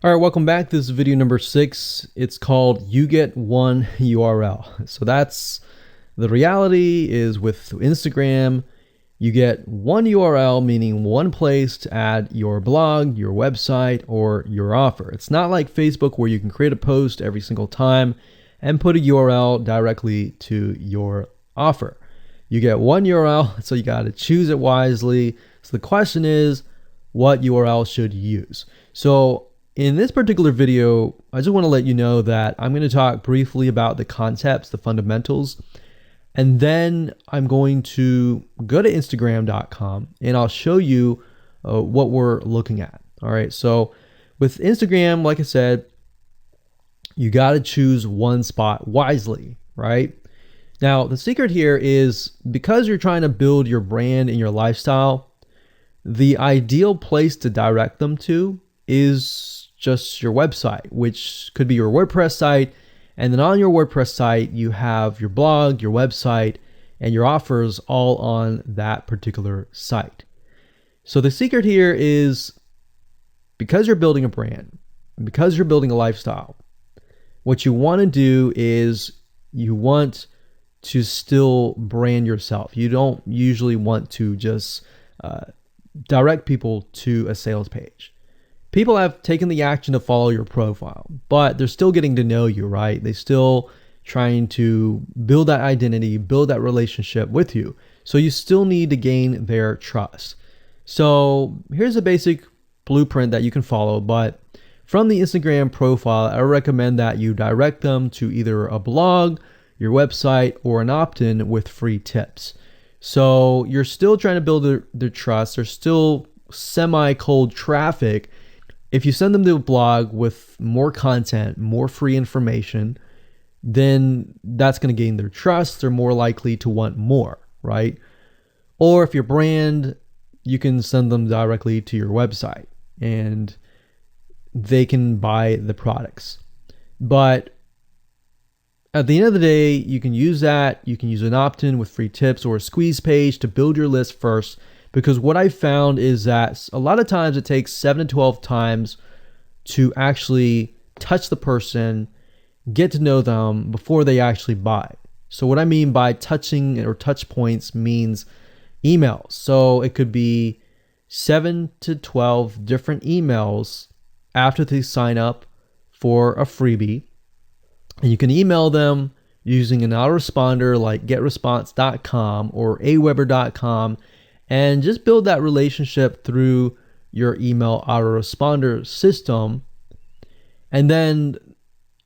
All right, welcome back. This is video number 6. It's called You Get One URL. So that's the reality is with Instagram, you get one URL, meaning one place to add your blog, your website, or your offer. It's not like Facebook where you can create a post every single time and put a URL directly to your offer. You get one URL, so you got to choose it wisely. So the question is, what URL should you use? So in this particular video, I just want to let you know that I'm going to talk briefly about the concepts, the fundamentals, and then I'm going to go to Instagram.com and I'll show you what we're looking at. All right, so with Instagram, like I said, you got to choose one spot wisely, right? Now, the secret here is because you're trying to build your brand and your lifestyle, the ideal place to direct them to is just your website, which could be your WordPress site. And then on your WordPress site, you have your blog, your website, and your offers all on that particular site. So the secret here is because you're building a brand, because you're building a lifestyle, what you want to do is you want to still brand yourself. You don't usually want to just direct people to a sales page. People have taken the action to follow your profile, but they're still getting to know you, right? They're still trying to build that identity, build that relationship with you. So you still need to gain their trust. So here's a basic blueprint that you can follow, but from the Instagram profile, I recommend that you direct them to either a blog, your website, or an opt-in with free tips. So you're still trying to build their trust. There's still semi-cold traffic. If you send them to a blog with more content, more free information, then that's going to gain their trust. They're more likely to want more, right? Or if your brand, you can send them directly to your website and they can buy the products. But at the end of the day, you can use that. You can use an opt-in with free tips or a squeeze page to build your list first. Because what I found is that a lot of times it takes 7 to 12 times to actually touch the person, get to know them before they actually buy. So what I mean by touching or touch points means emails. So it could be 7 to 12 different emails after they sign up for a freebie. And you can email them using an autoresponder like getresponse.com or aweber.com. And just build that relationship through your email autoresponder system. And then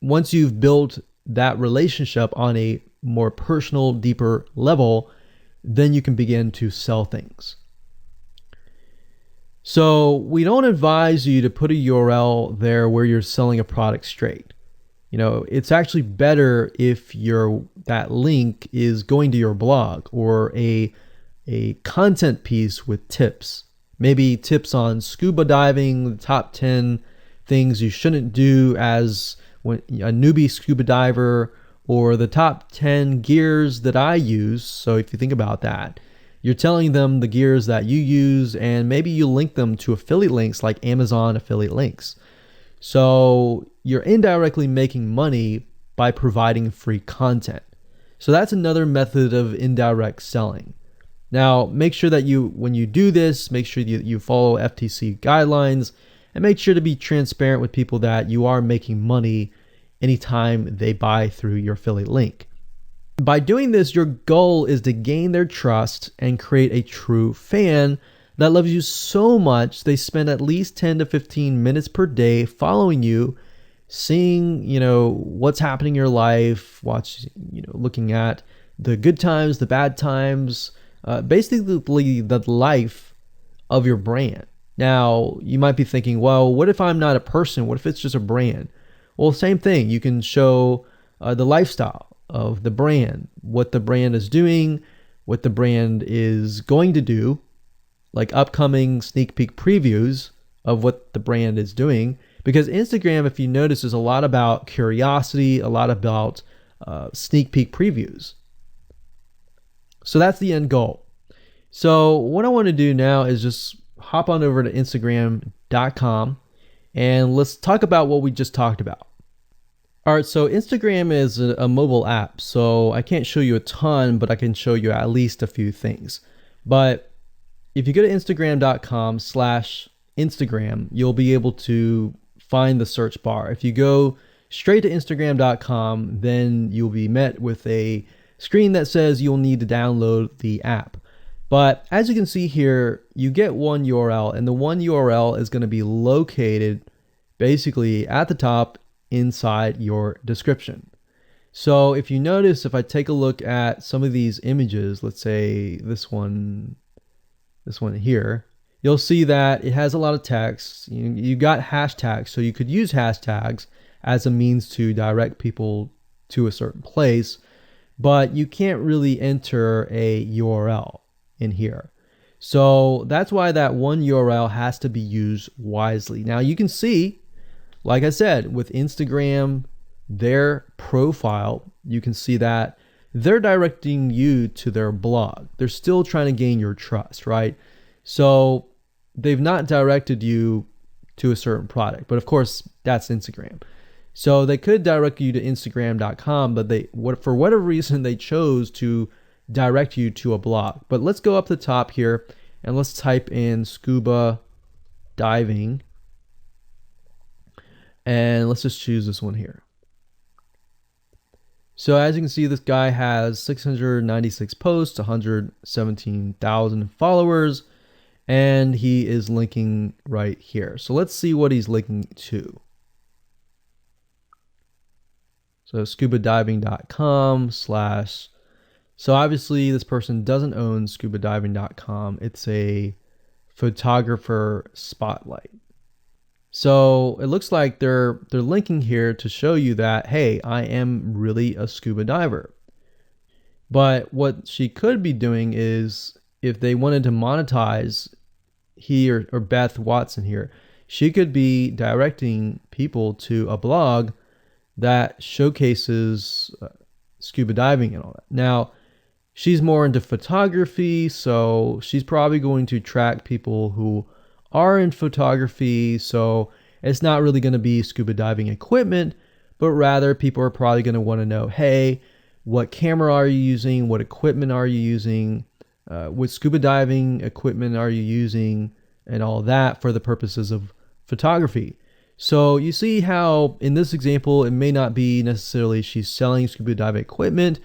once you've built that relationship on a more personal, deeper level, then you can begin to sell things. So we don't advise you to put a URL there where you're selling a product straight. You know, it's actually better if that link is going to your blog or a content piece with tips, maybe tips on scuba diving, the top 10 things you shouldn't do as a newbie scuba diver, or the top 10 gears that I use. So if you think about that, you're telling them the gears that you use, and maybe you link them to affiliate links like Amazon affiliate links. So you're indirectly making money by providing free content. So that's another method of indirect selling. Now, make sure that when you do this, make sure you follow FTC guidelines and make sure to be transparent with people that you are making money anytime they buy through your affiliate link. By doing this, your goal is to gain their trust and create a true fan that loves you so much they spend at least 10 to 15 minutes per day following you, seeing, what's happening in your life, looking at the good times, the bad times, basically the life of your brand. Now, you might be thinking, well, what if I'm not a person? What if it's just a brand? Well, same thing. You can show the lifestyle of the brand, what the brand is doing, what the brand is going to do, like upcoming sneak peek previews of what the brand is doing. Because Instagram, if you notice, is a lot about curiosity, a lot about sneak peek previews. So that's the end goal. So what I want to do now is just hop on over to Instagram.com And let's talk about what we just talked about. All right, so Instagram is a mobile app, so I can't show you a ton, but I can show you at least a few things. But if you go to instagram.com/Instagram, you'll be able to find the search bar. If you go straight to instagram.com, then you'll be met with a screen that says you'll need to download the app. But as you can see here, you get one URL, and the one URL is going to be located basically at the top inside your description. So if you notice, if I take a look at some of these images, let's say this one here, you'll see that it has a lot of text. You got hashtags, so you could use hashtags as a means to direct people to a certain place, but you can't really enter a URL in here. So that's why that one URL has to be used wisely. Now you can see, like I said, with Instagram, their profile, you can see that they're directing you to their blog. They're still trying to gain your trust, right? So they've not directed you to a certain product, but of course that's Instagram. So they could direct you to instagram.com, but for whatever reason, they chose to direct you to a blog. But let's go up the top here and let's type in scuba diving. And let's just choose this one here. So as you can see, this guy has 696 posts, 117,000 followers, and he is linking right here. So let's see what he's linking to. So scubadiving.com/. So obviously this person doesn't own scubadiving.com. It's a photographer spotlight. So it looks like they're linking here to show you that, hey, I am really a scuba diver. But what she could be doing is, if they wanted to monetize, he or Beth Watson here, she could be directing people to a blog that showcases scuba diving and all that. Now, she's more into photography, so she's probably going to track people who are in photography. So it's not really going to be scuba diving equipment, but rather people are probably going to want to know, hey, what camera are you using? What equipment are you using? What scuba diving equipment are you using? And all that for the purposes of photography. So you see how in this example, it may not be necessarily she's selling scuba diving equipment,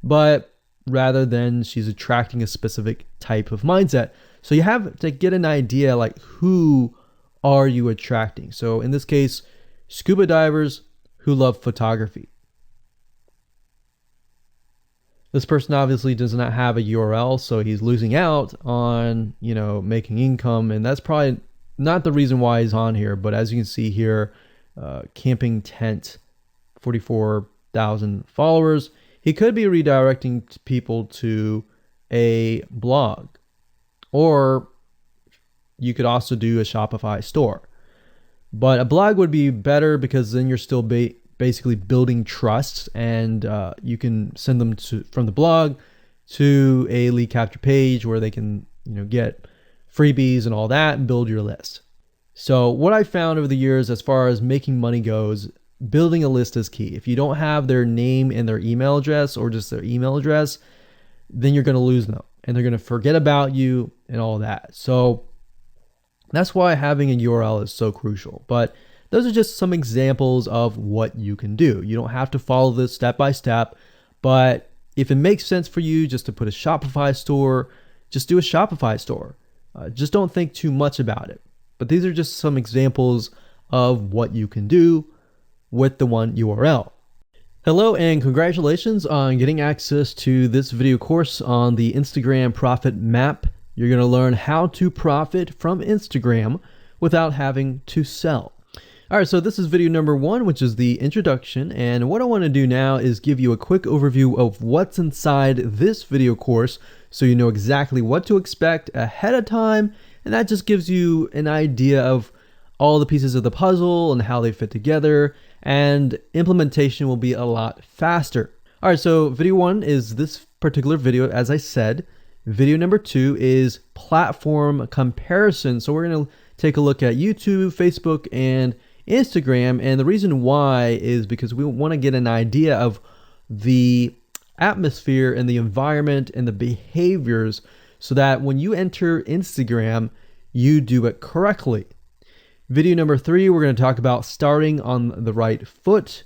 but rather than she's attracting a specific type of mindset. So you have to get an idea, like, who are you attracting? So in this case, scuba divers who love photography. This person obviously does not have a URL, so he's losing out on, making income, and that's probably not the reason why he's on here. But as you can see here, camping tent, 44,000 followers. He could be redirecting people to a blog, or you could also do a Shopify store. But a blog would be better because then you're still basically building trust, and you can send them from the blog to a lead capture page where they can get freebies and all that and build your list. So what I found over the years as far as making money goes, building a list is key. If you don't have their name and their email address, or just their email address, then you're going to lose them and they're going to forget about you and all that. So that's why having a URL is so crucial. But those are just some examples of what you can do. You don't have to follow this step by step, but if it makes sense for you just to put a Shopify store, just do a Shopify store. Just don't think too much about it. But these are just some examples of what you can do with the one URL. Hello and congratulations on getting access to this video course on the Instagram Profit Map. You're going to learn how to profit from Instagram without having to sell. All right, so this is video number 1, which is the introduction. And what I want to do now is give you a quick overview of what's inside this video course so you know exactly what to expect ahead of time. And that just gives you an idea of all the pieces of the puzzle and how they fit together, and implementation will be a lot faster. All right, so video 1 is this particular video, as I said. Video number 2 is platform comparison. So we're going to take a look at YouTube, Facebook, and Instagram. And the reason why is because we want to get an idea of the atmosphere and the environment and the behaviors so that when you enter Instagram, you do it correctly. Video number 3, we're going to talk about starting on the right foot.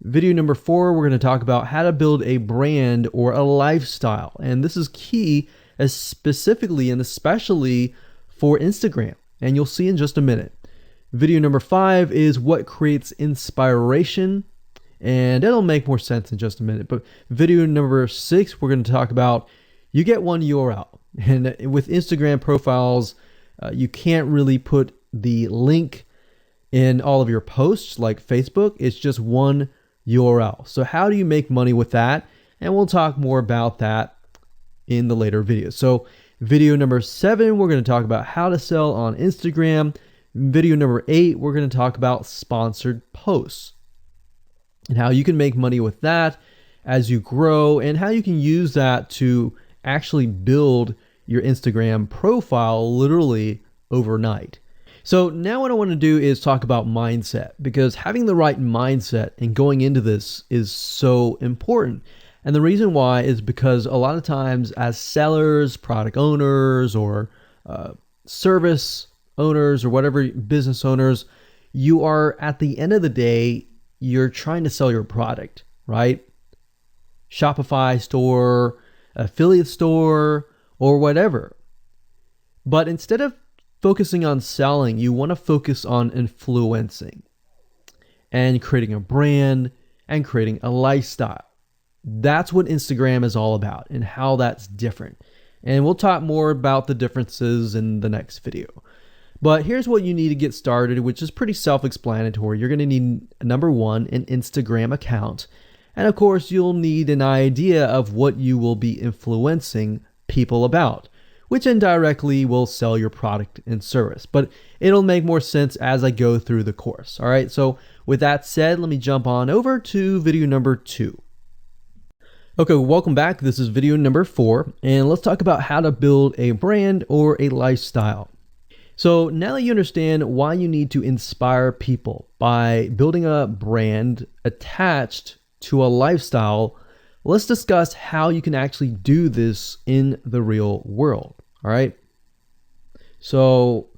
Video number 4, we're going to talk about how to build a brand or a lifestyle. And this is key, as specifically and especially for Instagram. And you'll see in just a minute. Video number 5 is what creates inspiration. And it'll make more sense in just a minute. But video number 6, we're going to talk about you get one URL. And with Instagram profiles, you can't really put the link in all of your posts like Facebook. It's just one URL. So how do you make money with that? And we'll talk more about that in the later videos. So video number 7, we're going to talk about how to sell on Instagram. Video number 8, we're going to talk about sponsored posts and how you can make money with that as you grow and how you can use that to actually build your Instagram profile literally overnight. So now what I want to do is talk about mindset, because having the right mindset and going into this is so important. And the reason why is because a lot of times as sellers, product owners, or service owners, or whatever, business owners, you are, at the end of the day, you're trying to sell your product, right? Shopify store, affiliate store, or whatever. But instead of focusing on selling, you want to focus on influencing and creating a brand and creating a lifestyle. That's what Instagram is all about and how that's different. And we'll talk more about the differences in the next video. But here's what you need to get started, which is pretty self-explanatory. You're going to need, number 1, an Instagram account. And of course, you'll need an idea of what you will be influencing people about, which indirectly will sell your product and service. But it'll make more sense as I go through the course. All right, so with that said, let me jump on over to video number 2. Okay, welcome back. This is video number 4, and let's talk about how to build a brand or a lifestyle. So now that you understand why you need to inspire people by building a brand attached to a lifestyle, let's discuss how you can actually do this in the real world. All right. So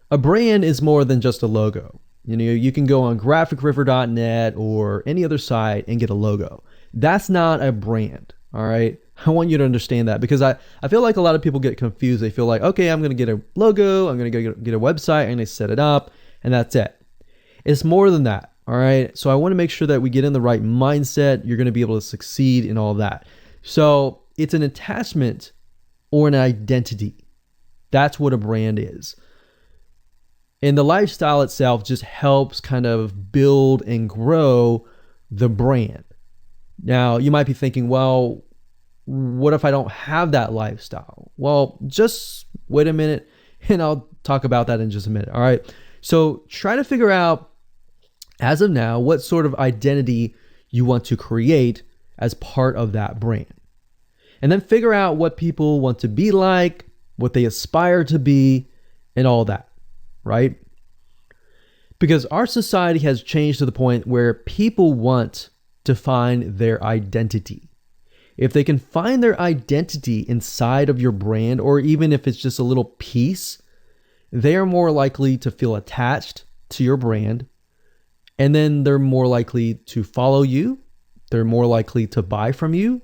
a brand is more than just a logo. You know, you can go on graphicriver.net or any other site and get a logo. That's not a brand. All right. I want you to understand that, because I feel like a lot of people get confused. They feel like, okay, I'm going to get a logo, I'm going to get a website, I'm going to set it up, and that's it. It's more than that. All right. So I want to make sure that we get in the right mindset. You're going to be able to succeed in all of that. So it's an attachment or an identity. That's what a brand is. And the lifestyle itself just helps kind of build and grow the brand. Now, you might be thinking, well, what if I don't have that lifestyle? Well, just wait a minute and I'll talk about that in just a minute. All right. So try to figure out, as of now, what sort of identity you want to create as part of that brand. And then figure out what people want to be like, what they aspire to be, and all that, right? Because our society has changed to the point where people want to find their identity. If they can find their identity inside of your brand, or even if it's just a little piece, they are more likely to feel attached to your brand. And then they're more likely to follow you. They're more likely to buy from you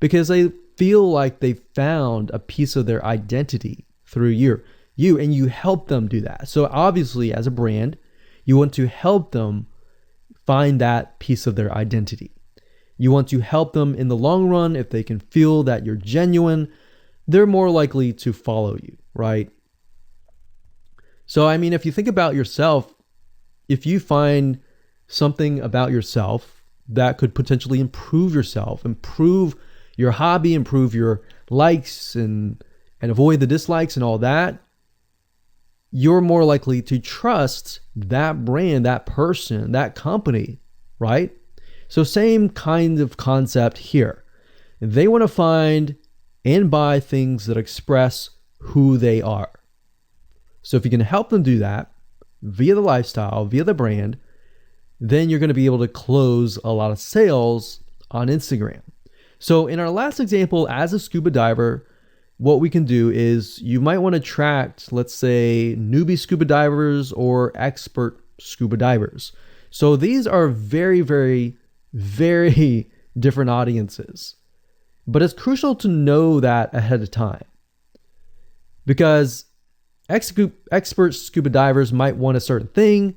because they feel like they found a piece of their identity through you, and you help them do that. So obviously, as a brand, you want to help them find that piece of their identity. You want to help them in the long run. If they can feel that you're genuine, they're more likely to follow you, right? So, I mean, if you think about yourself, if you find something about yourself that could potentially improve yourself, improve your hobby, improve your likes, and avoid the dislikes and all that, you're more likely to trust that brand, that person, that company, right? So same kind of concept here. They want to find and buy things that express who they are. So if you can help them do that via the lifestyle, via the brand, then you're going to be able to close a lot of sales on Instagram. So in our last example, as a scuba diver, what we can do is you might want to attract, let's say, newbie scuba divers or expert scuba divers. So these are very, very, very different audiences. But it's crucial to know that ahead of time, because expert scuba divers might want a certain thing.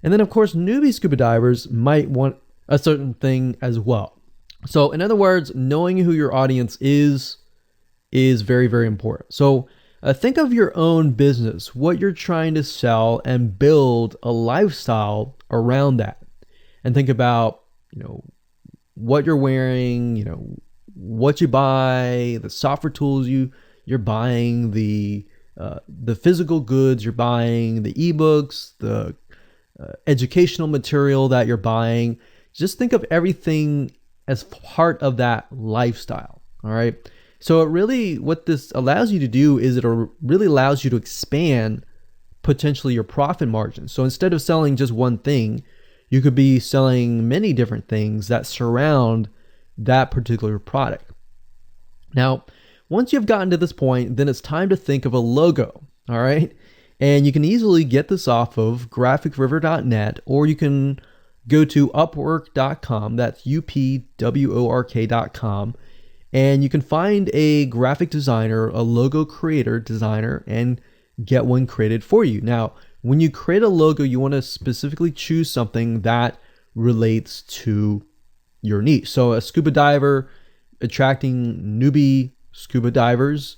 And then, of course, newbie scuba divers might want a certain thing as well. So in other words, knowing who your audience is very, very important. So think of your own business, what you're trying to sell, and build a lifestyle around that. And think about, what you're wearing, what you buy, the software tools you're buying, the physical goods you're buying, the ebooks, the educational material that you're buying. Just think of everything as part of that lifestyle. All right. So what this allows you to do is it really allows you to expand potentially your profit margin. So instead of selling just one thing, you could be selling many different things that surround that particular product. Now, once you've gotten to this point, then it's time to think of a logo. All right. And you can easily get this off of graphicriver.net, or you can go to upwork.com. That's upwork.com. And you can find a graphic designer, a logo creator designer, and get one created for you. Now, when you create a logo, you want to specifically choose something that relates to your niche. So a scuba diver attracting newbie scuba divers,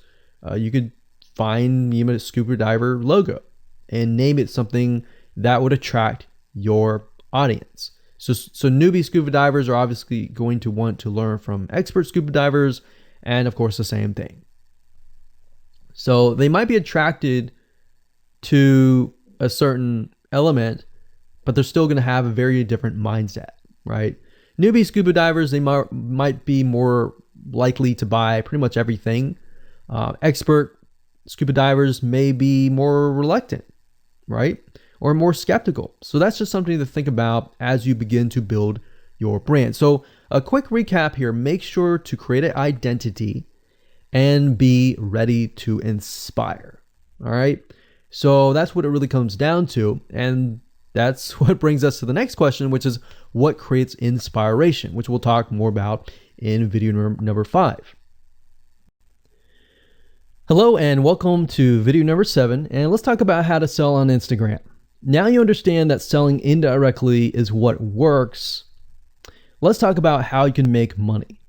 you could find a scuba diver logo and name it something that would attract your audience. So newbie scuba divers are obviously going to want to learn from expert scuba divers, and of course the same thing. So they might be attracted to a certain element, but they're still going to have a very different mindset, right? Newbie scuba divers, they might be more likely to buy pretty much everything. Expert scuba divers may be more reluctant, right? Or more skeptical. So that's just something to think about as you begin to build your brand. So a quick recap here: make sure to create an identity and be ready to inspire. All right. So that's what it really comes down to. And that's what brings us to the next question, which is what creates inspiration, which we'll talk more about in video number 5. Hello and welcome to video number 7, and let's talk about how to sell on Instagram. Now you understand that selling indirectly is what works. Let's talk about how you can make money.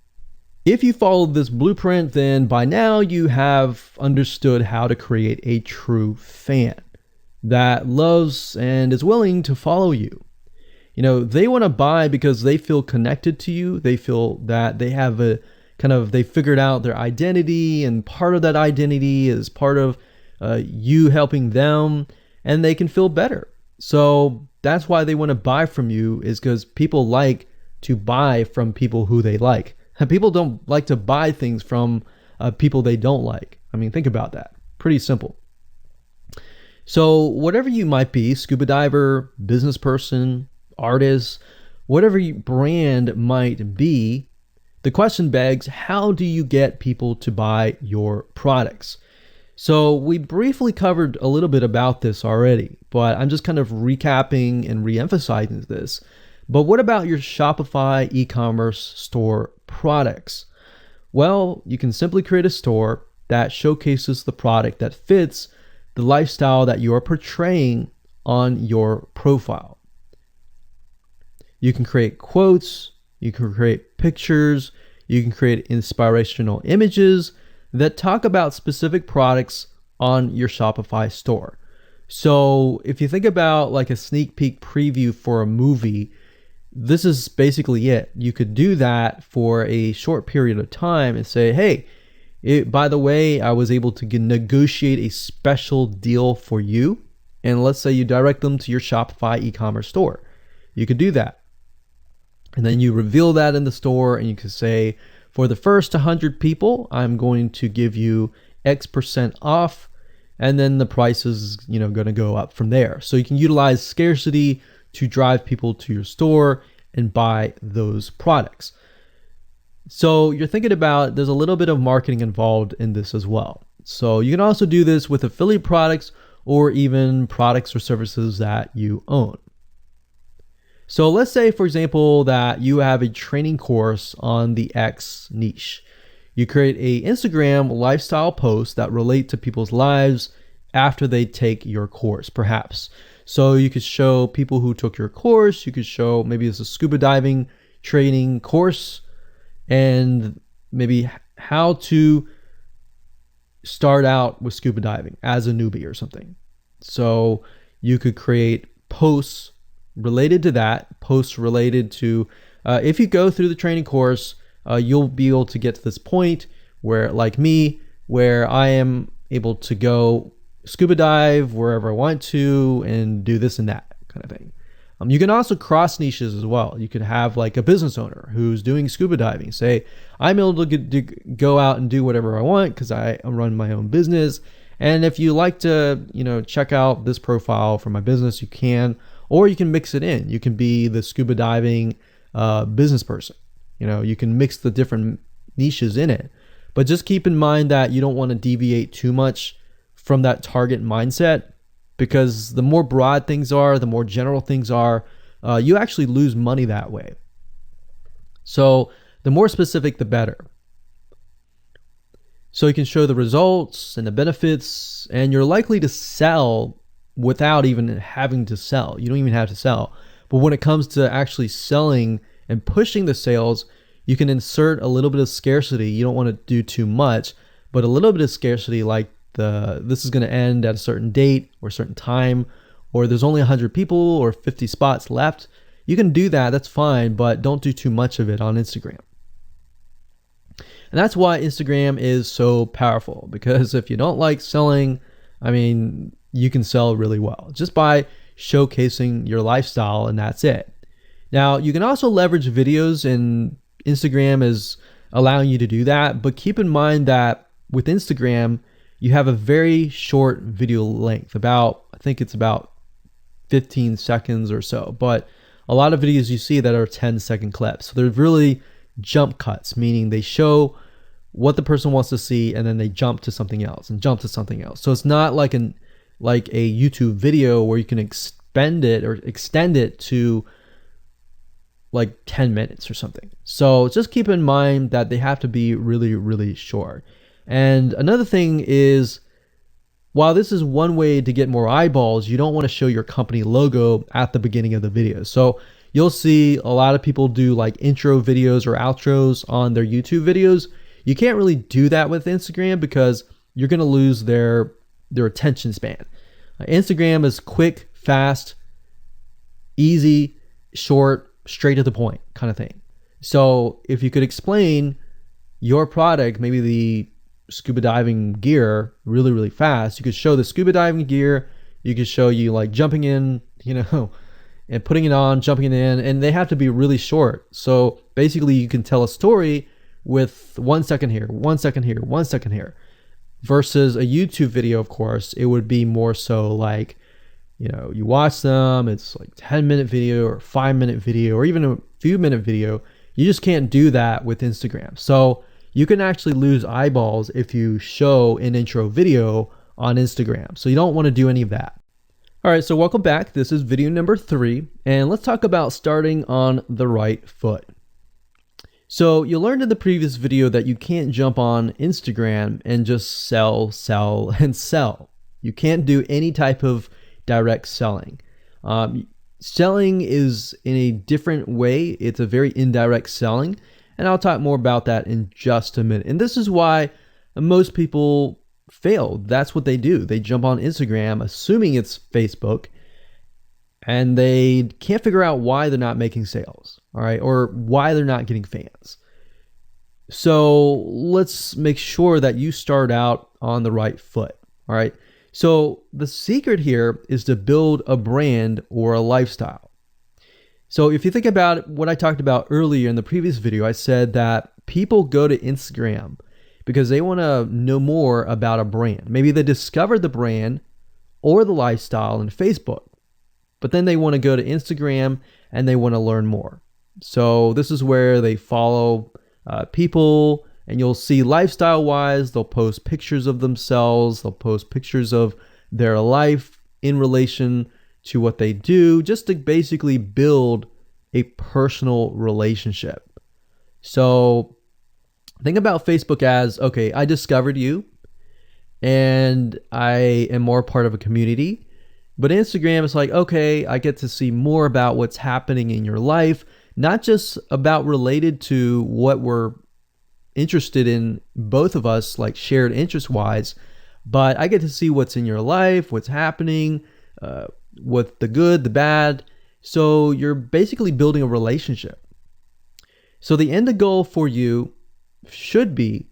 If you follow this blueprint, then by now you have understood how to create a true fan that loves and is willing to follow you. They want to buy because they feel connected to you. They feel that they have they figured out their identity, and part of that identity is part of you helping them, and they can feel better. So that's why they want to buy from you, is because people like to buy from people who they like. People don't like to buy things from people they don't like. I mean, think about that. Pretty simple. So whatever you might be, scuba diver, business person, artist, whatever your brand might be, the question begs, how do you get people to buy your products? So we briefly covered a little bit about this already, but I'm just kind of recapping and re-emphasizing this. But what about your Shopify e-commerce store products? Well, you can simply create a store that showcases the product that fits the lifestyle that you are portraying on your profile. You can create quotes, you can create pictures, you can create inspirational images that talk about specific products on your Shopify store. So if you think about like a sneak peek preview for a movie, this is basically it. You could do that for a short period of time and say, hey, by the way, I was able to negotiate a special deal for you. And let's say you direct them to your Shopify e-commerce store. You could do that. And then you reveal that in the store, and you could say, for the first 100 people, I'm going to give you X% off and then the price is, going to go up from there. So you can utilize scarcity to drive people to your store and buy those products. So you're thinking about, there's a little bit of marketing involved in this as well. So you can also do this with affiliate products or even products or services that you own. So let's say, for example, that you have a training course on the X niche. You create a Instagram lifestyle post that relate to people's lives after they take your course, perhaps. So you could show people who took your course, you could show maybe it's a scuba diving training course, and maybe how to start out with scuba diving as a newbie or something. So you could create posts related to that, posts related to, if you go through the training course, you'll be able to get to this point where, like me, where I am able to go scuba dive wherever I want to and do this and that kind of thing. You can also cross niches as well. You could have like a business owner who's doing scuba diving. Say, I'm able to go out and do whatever I want because I run my own business. And if you like to, check out this profile for my business, you can, or you can mix it in. You can be the scuba diving business person. You can mix the different niches in it. But just keep in mind that you don't want to deviate too much from that target mindset, because the more broad things are, the more general things are, you actually lose money that way. So the more specific, the better. So you can show the results and the benefits, and you're likely to sell without even having to sell. You don't even have to sell. But when it comes to actually selling and pushing the sales, you can insert a little bit of scarcity. You don't want to do too much, but a little bit of scarcity, like this is going to end at a certain date or a certain time, or there's only 100 people or 50 spots left. You can do that, that's fine, but don't do too much of it on Instagram. And that's why Instagram is so powerful, because if you don't like selling, you can sell really well just by showcasing your lifestyle, and that's it. Now, you can also leverage videos, and Instagram is allowing you to do that, but keep in mind that with Instagram, you have a very short video length, I think it's about 15 seconds or so, but a lot of videos you see that are 10-second clips. So they're really jump cuts, meaning they show what the person wants to see and then they jump to something else and jump to something else. So it's not like a YouTube video where you can extend it to like 10 minutes or something. So just keep in mind that they have to be really, really short. And another thing is, while this is one way to get more eyeballs, you don't want to show your company logo at the beginning of the video. So you'll see a lot of people do like intro videos or outros on their YouTube videos. You can't really do that with Instagram because you're going to lose their attention span. Instagram is quick, fast, easy, short, straight to the point kind of thing. So if you could explain your product, maybe the scuba diving gear, really, really fast, you could show the scuba diving gear, you could show you like jumping in, and putting it on, jumping in, and they have to be really short. So basically you can tell a story with 1 second here, 1 second here, 1 second here, versus a YouTube video. Of course, it would be more so like, you watch them, it's like 10-minute video or 5-minute video or even a few minute video. You just can't do that with Instagram. So you can actually lose eyeballs if you show an intro video on Instagram. So you don't want to do any of that. All right, so welcome back. This is video number 3, and let's talk about starting on the right foot. So you learned in the previous video that you can't jump on Instagram and just sell, and sell. You can't do any type of direct selling. Selling is in a different way. It's a very indirect selling. And I'll talk more about that in just a minute. And this is why most people fail. That's what they do. They jump on Instagram, assuming it's Facebook, and they can't figure out why they're not making sales, all right, or why they're not getting fans. So let's make sure that you start out on the right foot, all right? So the secret here is to build a brand or a lifestyle. So if you think about what I talked about earlier in the previous video, I said that people go to Instagram because they want to know more about a brand. Maybe they discovered the brand or the lifestyle in Facebook, but then they want to go to Instagram and they want to learn more. So this is where they follow people, and you'll see lifestyle wise, they'll post pictures of themselves, they'll post pictures of their life in relation to what they do, just to basically build a personal relationship. So think about Facebook as, okay, I discovered you and I am more part of a community. But Instagram is like, okay, I get to see more about what's happening in your life, not just about related to what we're interested in, both of us, like shared interest wise, but I get to see what's in your life, what's happening, what the good, the bad. So you're basically building a relationship. So the end goal for you should be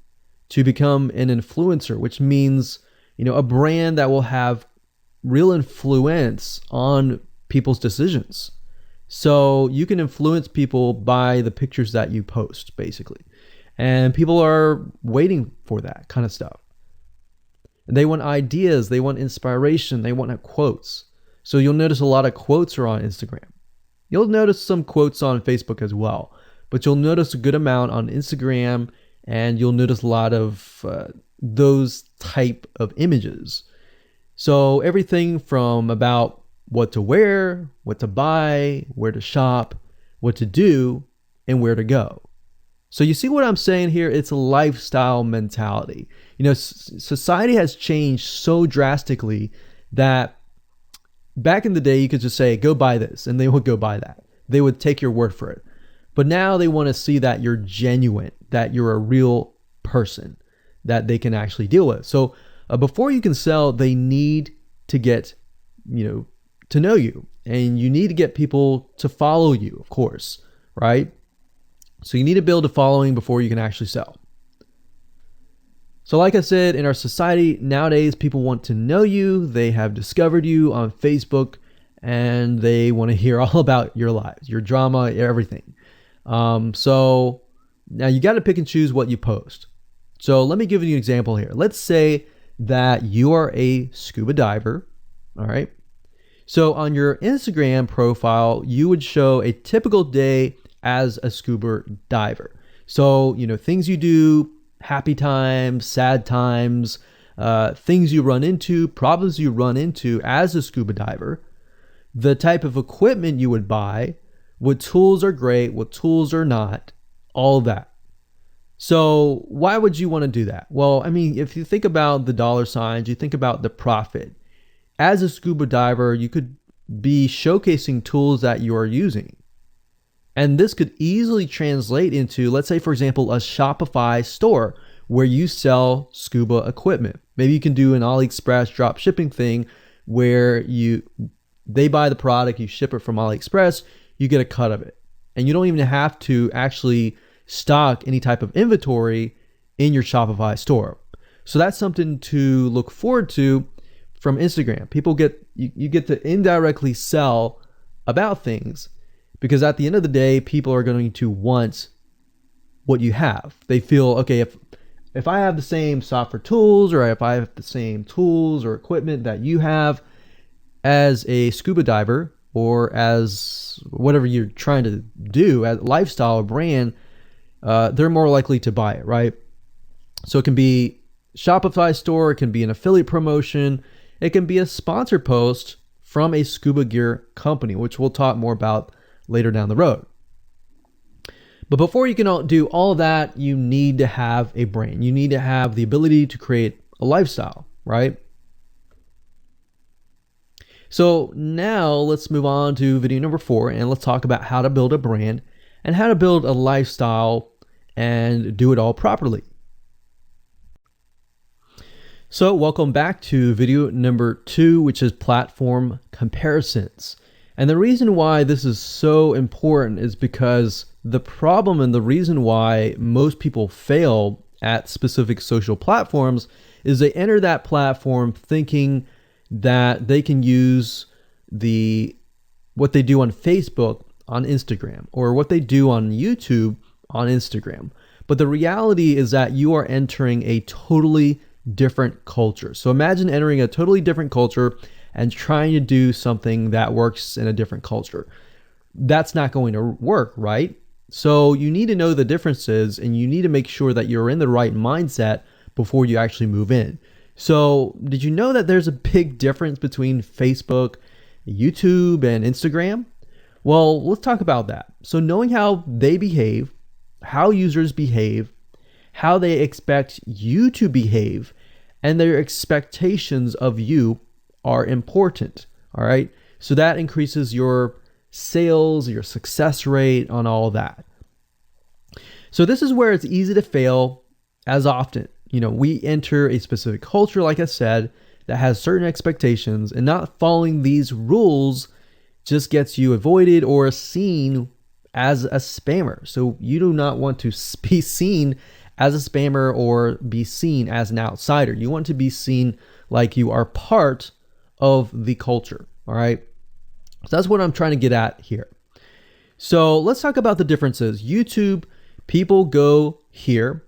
to become an influencer, which means, a brand that will have real influence on people's decisions. So you can influence people by the pictures that you post, basically. And people are waiting for that kind of stuff. They want ideas, they want inspiration, they want quotes. So you'll notice a lot of quotes are on Instagram. You'll notice some quotes on Facebook as well, but you'll notice a good amount on Instagram, and you'll notice a lot of those type of images. So everything from about what to wear, what to buy, where to shop, what to do, and where to go. So you see what I'm saying here? It's a lifestyle mentality. Society has changed so drastically that back in the day, you could just say, go buy this, and they would go buy that. They would take your word for it. But now they want to see that you're genuine, that you're a real person that they can actually deal with. So before you can sell, they need to get, to know you, and you need to get people to follow you, of course, right? So you need to build a following before you can actually sell. So like I said, in our society nowadays, people want to know you. They have discovered you on Facebook, and they want to hear all about your lives, your drama, everything. So now you got to pick and choose what you post. So let me give you an example here. Let's say that you are a scuba diver, all right? So on your Instagram profile, you would show a typical day as a scuba diver. So, things you do, happy times, sad times, things you run into, problems you run into as a scuba diver, the type of equipment you would buy, what tools are great, what tools are not, all of that. So why would you want to do that? Well, if you think about the dollar signs, you think about the profit. As a scuba diver, you could be showcasing tools that you are using. And this could easily translate into, let's say, for example, a Shopify store where you sell scuba equipment. Maybe you can do an AliExpress drop shipping thing where they buy the product, you ship it from AliExpress, you get a cut of it. And you don't even have to actually stock any type of inventory in your Shopify store. So that's something to look forward to from Instagram. You get to indirectly sell about things, because at the end of the day, people are going to want what you have. They feel, okay, if I have the same software tools, or if I have the same tools or equipment that you have as a scuba diver, or as whatever you're trying to do, as lifestyle or brand, they're more likely to buy it, right? So it can be Shopify store, it can be an affiliate promotion, it can be a sponsored post from a scuba gear company, which we'll talk more about later down the road. But before you can do all of that, you need to have a brand. You need to have the ability to create a lifestyle, right? So now let's move on to video number 4, and let's talk about how to build a brand and how to build a lifestyle and do it all properly. So welcome back to video number 2, which is platform comparisons. And the reason why this is so important is because the problem and the reason why most people fail at specific social platforms is they enter that platform thinking that they can use what they do on Facebook on Instagram, or what they do on YouTube on Instagram. But the reality is that you are entering a totally different culture. So imagine entering a totally different culture and trying to do something that works in a different culture. That's not going to work, right? So you need to know the differences, and you need to make sure that you're in the right mindset before you actually move in. So did you know that there's a big difference between Facebook, YouTube, and Instagram? Well, let's talk about that. So knowing how they behave, how users behave, how they expect you to behave, and their expectations of you are important. All right. So that increases your sales, your success rate, on all that. So this is where it's easy to fail as often. We enter a specific culture, like I said, that has certain expectations, and not following these rules just gets you avoided or seen as a spammer. So you do not want to be seen as a spammer or be seen as an outsider. You want to be seen like you are part of the culture. All right. So that's what I'm trying to get at here. So let's talk about the differences. YouTube, people go here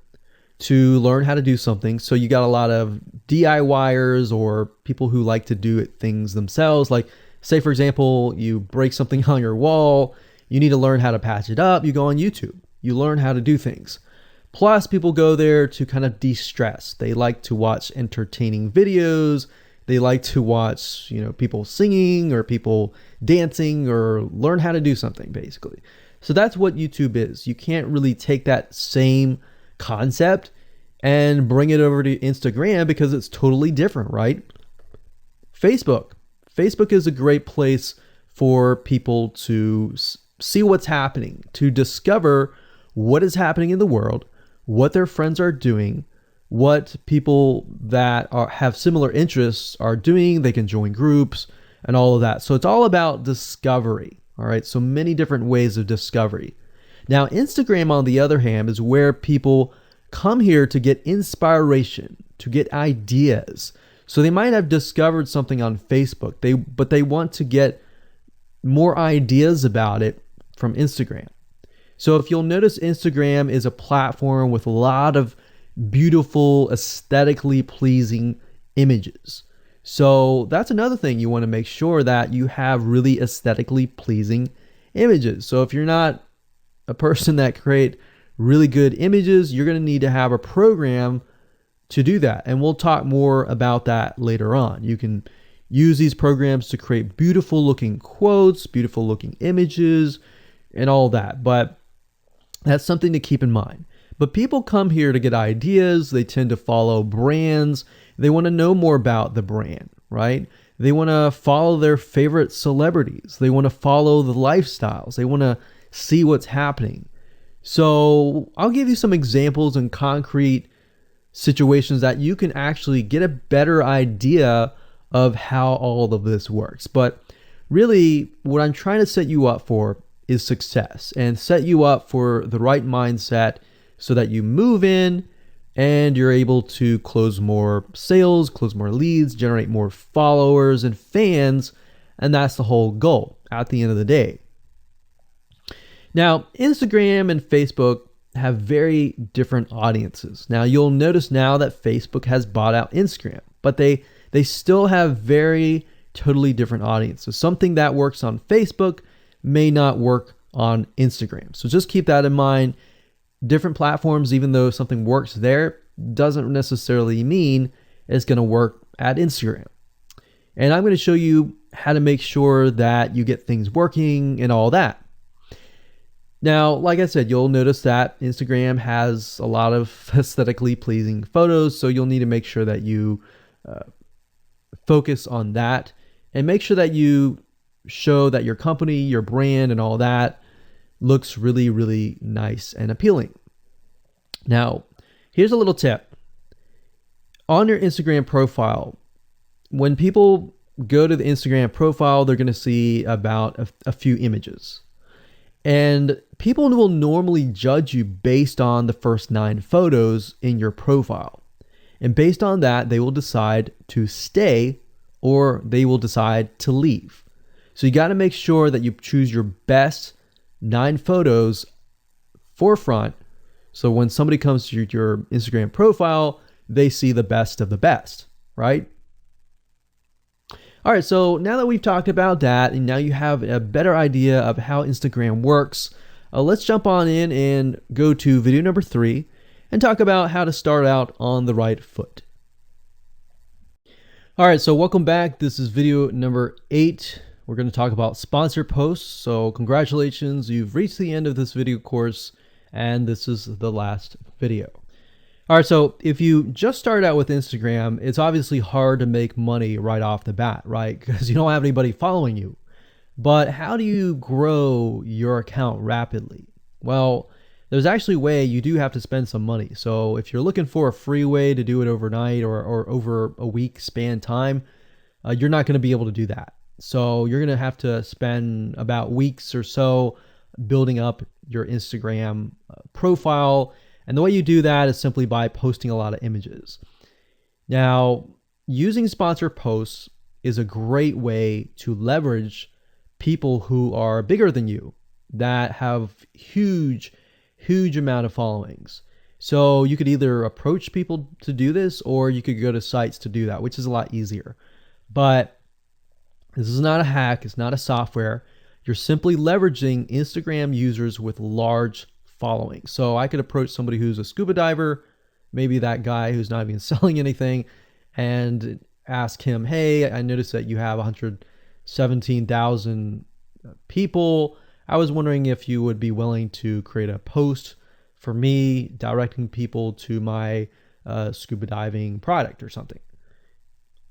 to learn how to do something. So you got a lot of DIYers or people who like to do things themselves. Like, say, for example, you break something on your wall, you need to learn how to patch it up. You go on YouTube, you learn how to do things. Plus, people go there to kind of de-stress. They like to watch entertaining videos. They like to watch, people singing or people dancing, or learn how to do something, basically. So that's what YouTube is. You can't really take that same concept and bring it over to Instagram because it's totally different, right? Facebook is a great place for people to see what's happening, to discover what is happening in the world, what their friends are doing, what people that have similar interests are doing. They can join groups and all of that. So it's all about discovery. All right. So many different ways of discovery. Now, Instagram, on the other hand, is where people come here to get inspiration, to get ideas. So they might have discovered something on Facebook, but they want to get more ideas about it from Instagram. So if you'll notice, Instagram is a platform with a lot of beautiful, aesthetically pleasing images. So that's another thing. You want to make sure that you have really aesthetically pleasing images. So if you're not a person that create really good images, you're going to need to have a program to do that. And we'll talk more about that later on. You can use these programs to create beautiful looking quotes, beautiful looking images, and all that. But that's something to keep in mind. But people come here to get ideas. They tend to follow brands. They want to know more about the brand, right? They want to follow their favorite celebrities. They want to follow the lifestyles. They want to see what's happening. So I'll give you some examples and concrete situations that you can actually get a better idea of how all of this works. But really, what I'm trying to set you up for is success, and set you up for the right mindset so that you move in and you're able to close more sales, close more leads, generate more followers and fans. And that's the whole goal at the end of the day. Now, Instagram and Facebook have very different audiences. Now, you'll notice now that Facebook has bought out Instagram, but they still have very totally different audiences. Something that works on Facebook may not work on Instagram. So just keep that in mind. Different platforms, even though something works there, doesn't necessarily mean it's going to work at Instagram. And I'm going to show you how to make sure that you get things working and all that. Now, like I said, you'll notice that Instagram has a lot of aesthetically pleasing photos, so you'll need to make sure that you focus on that and make sure that you show that your company, your brand, and all that looks really, really nice and appealing. Now, here's a little tip. On your Instagram profile, when people go to the Instagram profile, they're going to see about a few images. And people will normally judge you based on the first 9 photos in your profile. And based on that, they will decide to stay or they will decide to leave. So you got to make sure that you choose your best 9 photos forefront So when somebody comes to your Instagram profile, they see the best of the best, right? All right, so now that we've talked about that, and now you have a better idea of how Instagram works, let's jump on in and go to video number 3 and talk about how to start out on the right foot. All right, so welcome back. This is video number 8. We're going to talk about sponsored posts. So congratulations, you've reached the end of this video course, and this is the last video. All right, so if you just started out with Instagram, it's obviously hard to make money right off the bat, right? Because you don't have anybody following you. But how do you grow your account rapidly? Well, there's actually a way. You do have to spend some money. So if you're looking for a free way to do it overnight or over a week span time, you're not going to be able to do that. So you're going to have to spend about weeks or so building up your Instagram profile. And the way you do that is simply by posting a lot of images. Now, using sponsored posts is a great way to leverage people who are bigger than you that have huge amount of followings. So you could either approach people to do this, or you could go to sites to do that, which is a lot easier. But this is not a hack. It's not a software. You're simply leveraging Instagram users with large following. So I could approach somebody who's a scuba diver, maybe that guy who's not even selling anything, and ask him, hey, I noticed that you have 117,000 people. I was wondering if you would be willing to create a post for me directing people to my scuba diving product or something.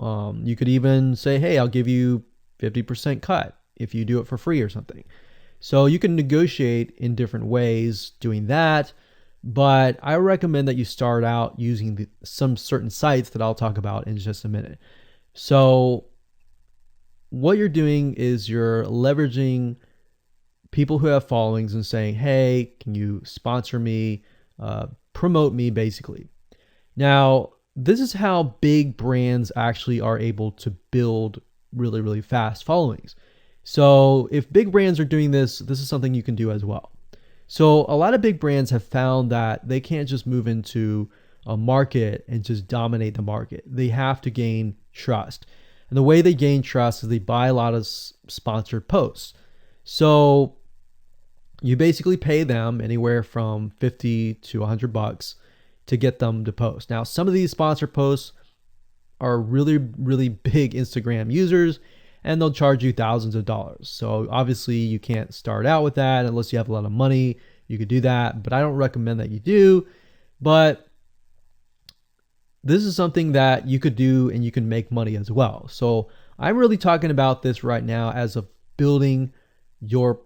You could even say, hey, I'll give you 50% cut if you do it for free or something. So you can negotiate in different ways doing that, but I recommend that you start out using some certain sites that I'll talk about in just a minute. So what you're doing is you're leveraging people who have followings and saying, hey, can you sponsor me, promote me, basically. Now, this is how big brands actually are able to build really fast followings. So if big brands are doing this, this is something you can do as well. So a lot of big brands have found that they can't just move into a market and just dominate the market. They have to gain trust. And the way they gain trust is they buy a lot of sponsored posts. So you basically pay them anywhere from $50 to $100 to get them to post. Now, some of these sponsored posts are really big Instagram users, and they'll charge you thousands of dollars. So obviously you can't start out with that unless you have a lot of money. You could do that, but I don't recommend that you do. But this is something that you could do and you can make money as well. So I'm really talking about this right now as of building your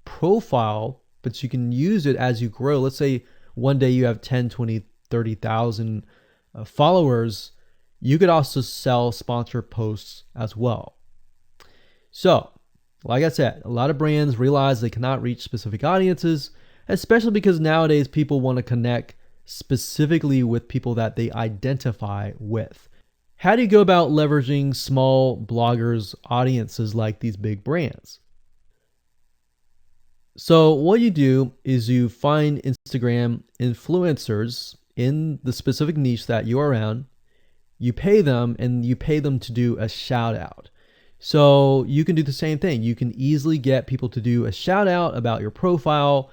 profile, but you can use it as you grow. Let's say one day you have 10, 20, 30,000 followers. You could also sell sponsored posts as well. So, like I said, a lot of brands realize they cannot reach specific audiences, especially because nowadays people want to connect specifically with people that they identify with. How do you go about leveraging small bloggers' audiences like these big brands? So what you do is you find Instagram influencers in the specific niche that you are around. You pay them, and you pay them to do a shout out. So you can do the same thing. You can easily get people to do a shout out about your profile,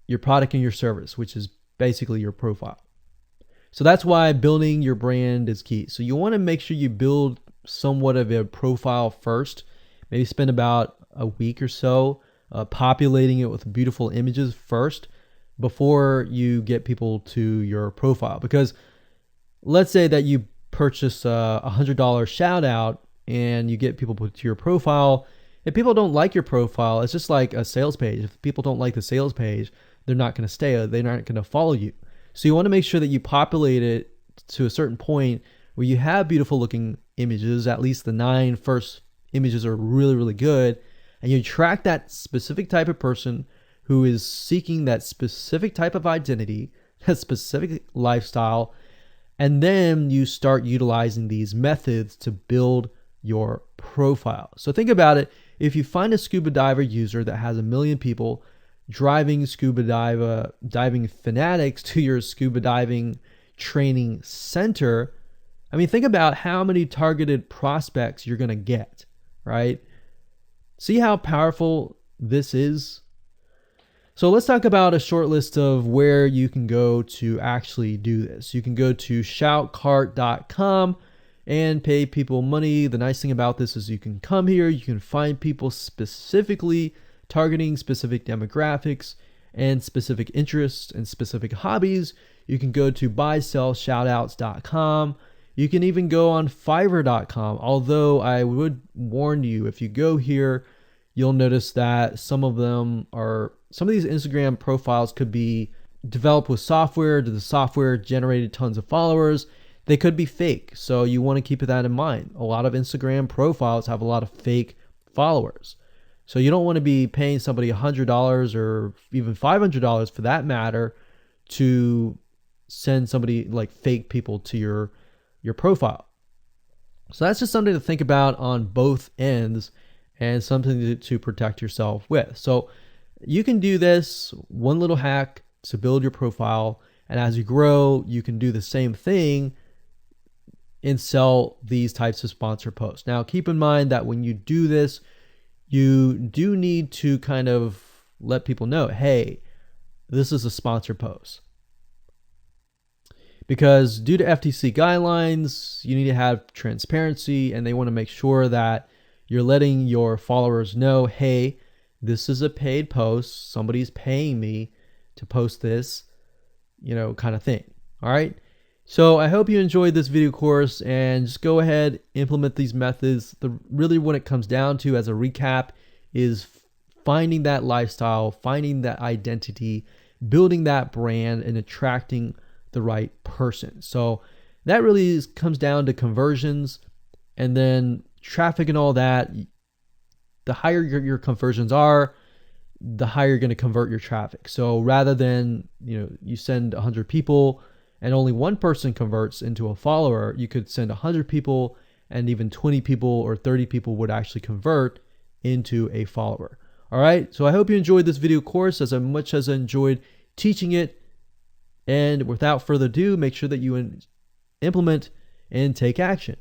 your product, and your service, which is basically your profile. So that's why building your brand is key. So you want to make sure you build somewhat of a profile first. Maybe spend about a week or so populating it with beautiful images first before you get people to your profile. Because let's say that you purchase a $100 shout out and you get people to your profile. If people don't like your profile, it's just like a sales page. If people don't like the sales page, they're not going to stay. They're not going to follow you. So you want to make sure that you populate it to a certain point where you have beautiful looking images. At least the 9 first images are really good. And you track that specific type of person who is seeking that specific type of identity, that specific lifestyle. And then you start utilizing these methods to build your profile. So think about it. If you find a scuba diver user that has 1 million people, driving diving fanatics to your scuba diving training center, I mean, think about how many targeted prospects you're going to get, right? See how powerful this is? So let's talk about a short list of where you can go to actually do this. You can go to shoutcart.com and pay people money. The nice thing about this is you can come here, you can find people specifically targeting specific demographics and specific interests and specific hobbies. You can go to buysellshoutouts.com. You can even go on fiverr.com. Although I would warn you, if you go here, you'll notice that some of these Instagram profiles could be developed with software. The software generated tons of followers. They could be fake. So you want to keep that in mind. A lot of Instagram profiles have a lot of fake followers. So you don't want to be paying somebody $100 or even $500 for that matter to send somebody like fake people to your profile. So that's just something to think about on both ends and something to protect yourself with. So you can do this one little hack to build your profile, and as you grow, you can do the same thing and sell these types of sponsor posts. Now, keep in mind that when you do this, you do need to kind of let people know, hey, this is a sponsor post. Because due to FTC guidelines, you need to have transparency, and they want to make sure that you're letting your followers know, hey, this is a paid post. Somebody's paying me to post this, kind of thing. All right. So I hope you enjoyed this video course, and just go ahead, implement these methods. Really what it comes down to as a recap is finding that lifestyle, finding that identity, building that brand, and attracting the right person. So that really comes down to conversions, and then traffic and all that. The higher your conversions are, the higher you're going to convert your traffic. So rather than, you send 100 people and only one person converts into a follower, you could send 100 people and even 20 people or 30 people would actually convert into a follower. All right. So I hope you enjoyed this video course as much as I enjoyed teaching it. And without further ado, make sure that you implement and take action.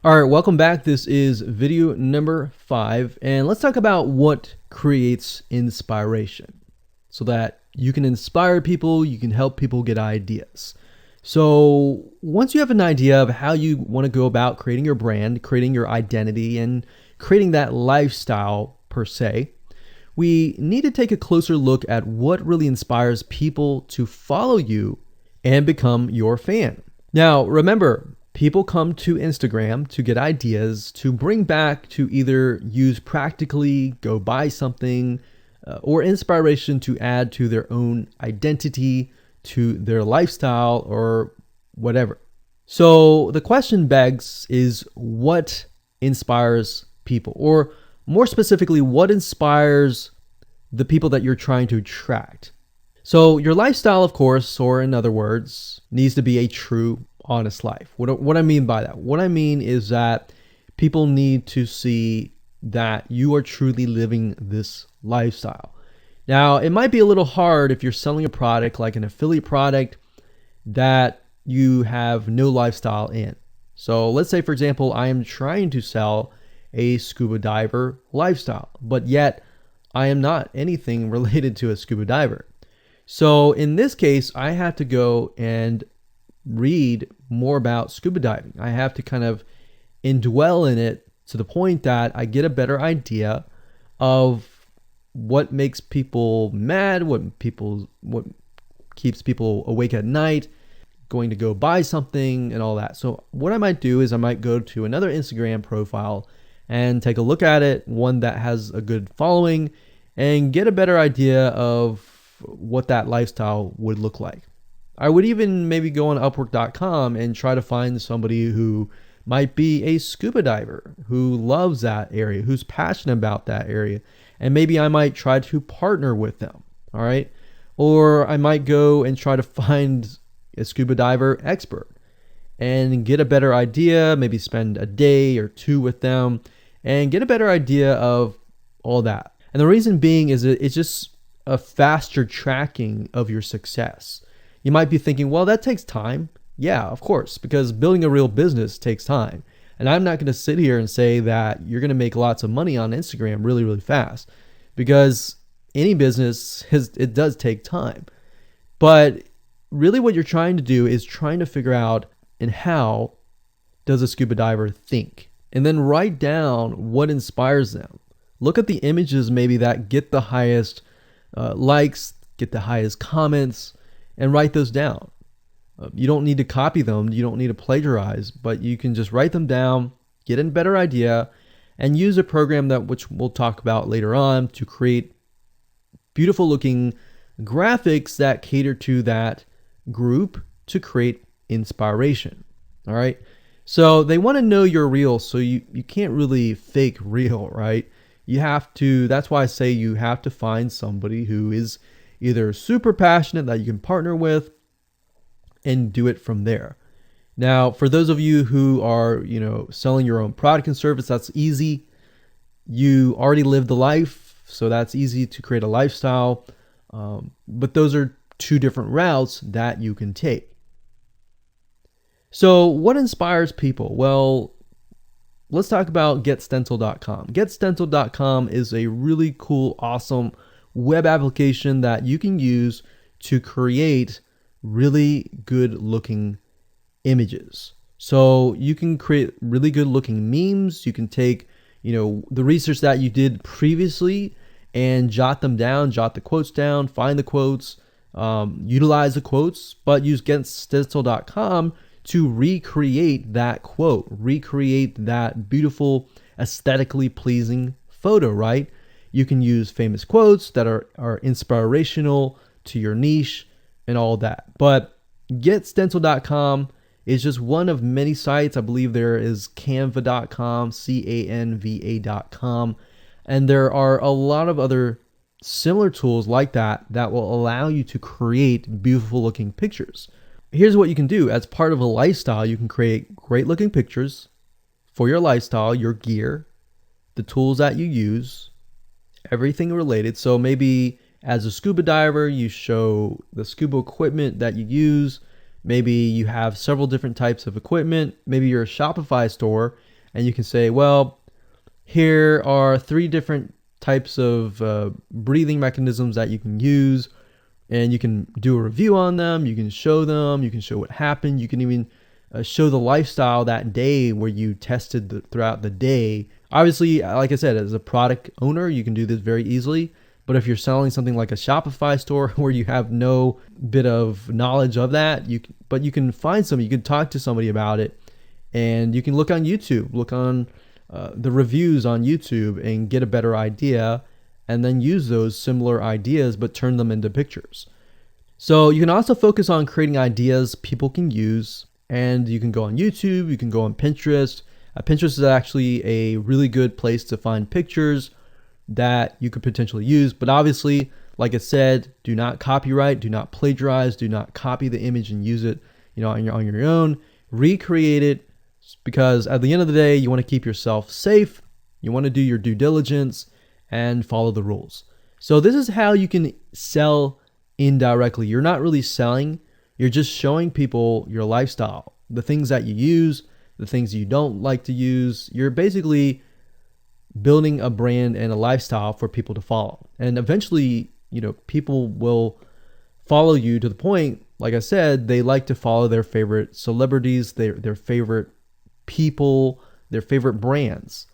All right, welcome back. This is video number 5, and let's talk about what creates inspiration so that you can inspire people, you can help people get ideas. So once you have an idea of how you want to go about creating your brand, creating your identity, and creating that lifestyle per se, we need to take a closer look at what really inspires people to follow you and become your fan. Now, remember, people come to Instagram to get ideas to bring back to either use practically, go buy something, or inspiration to add to their own identity, to their lifestyle, or whatever. So the question begs is, what inspires people? Or more specifically, what inspires the people that you're trying to attract? So your lifestyle, of course, or in other words, needs to be a true, honest life. What I mean by that? What I mean is that people need to see that you are truly living this lifestyle. Now, it might be a little hard if you're selling a product like an affiliate product that you have no lifestyle in. So let's say, for example, I am trying to sell a scuba diver lifestyle, but yet I am not anything related to a scuba diver. So in this case, I have to go and read more about scuba diving. I have to kind of indwell in it to the point that I get a better idea of what makes people mad, what keeps people awake at night, going to go buy something and all that. So what I might do is I might go to another Instagram profile and take a look at it, one that has a good following, and get a better idea of what that lifestyle would look like. I would even maybe go on Upwork.com and try to find somebody who might be a scuba diver, who loves that area, who's passionate about that area. And maybe I might try to partner with them. All right. Or I might go and try to find a scuba diver expert and get a better idea, maybe spend a day or two with them and get a better idea of all that. And the reason being is it's just a faster tracking of your success. You might be thinking, well, that takes time. Yeah, of course, because building a real business takes time. And I'm not going to sit here and say that you're going to make lots of money on Instagram really, really fast, because any business it does take time. But really what you're trying to do is trying to figure out and how does a scuba diver think? And then write down what inspires them. Look at the images maybe that get the highest likes, get the highest comments, and write those down. You don't need to copy them. You don't need to plagiarize, but you can just write them down, get a better idea, and use a program that which we'll talk about later on to create beautiful looking graphics that cater to that group to create inspiration. All right. So they want to know you're real. So you can't really fake real, right? You have to, that's why I say you have to find somebody who is either super passionate that you can partner with and do it from there. Now, for those of you who are, selling your own product and service, that's easy. You already live the life, so that's easy to create a lifestyle. But those are two different routes that you can take. So what inspires people? Well, let's talk about getstencil.com. Getstencil.com is a really cool, awesome web application that you can use to create really good looking images. So you can create really good looking memes. You can take, the research that you did previously and jot them down, jot the quotes down, find the quotes, utilize the quotes, but use getstencil.com to recreate that quote, recreate that beautiful, aesthetically pleasing photo, right? You can use famous quotes that are inspirational to your niche and all that. But getstencil.com is just one of many sites. I believe there is canva.com, canva.com. And there are a lot of other similar tools like that that will allow you to create beautiful looking pictures. Here's what you can do. As part of a lifestyle, you can create great looking pictures for your lifestyle, your gear, the tools that you use, everything related. So maybe as a scuba diver, you show the scuba equipment that you use. Maybe you have several different types of equipment. Maybe you're a Shopify store and you can say, well, here are 3 different types of breathing mechanisms that you can use. And you can do a review on them. You can show them. You can show what happened. You can even show the lifestyle that day where you tested throughout the day. Obviously, like I said, as a product owner, you can do this very easily. But if you're selling something like a Shopify store where you have no bit of knowledge of that, you can find somebody. You can talk to somebody about it, and you can look on YouTube, look on the reviews on YouTube, and get a better idea. And then use those similar ideas, but turn them into pictures. So you can also focus on creating ideas people can use, and you can go on YouTube, you can go on Pinterest. Pinterest is actually a really good place to find pictures that you could potentially use. But obviously, like I said, do not copyright, do not plagiarize, do not copy the image and use it, on your own. Recreate it, because at the end of the day, you want to keep yourself safe. You want to do your due diligence and follow the rules. So this is how you can sell indirectly. You're not really selling, you're just showing people your lifestyle, the things that you use, the things you don't like to use. You're basically building a brand and a lifestyle for people to follow. And eventually, people will follow you to the point, like I said, they like to follow their favorite celebrities, their favorite people, their favorite brands.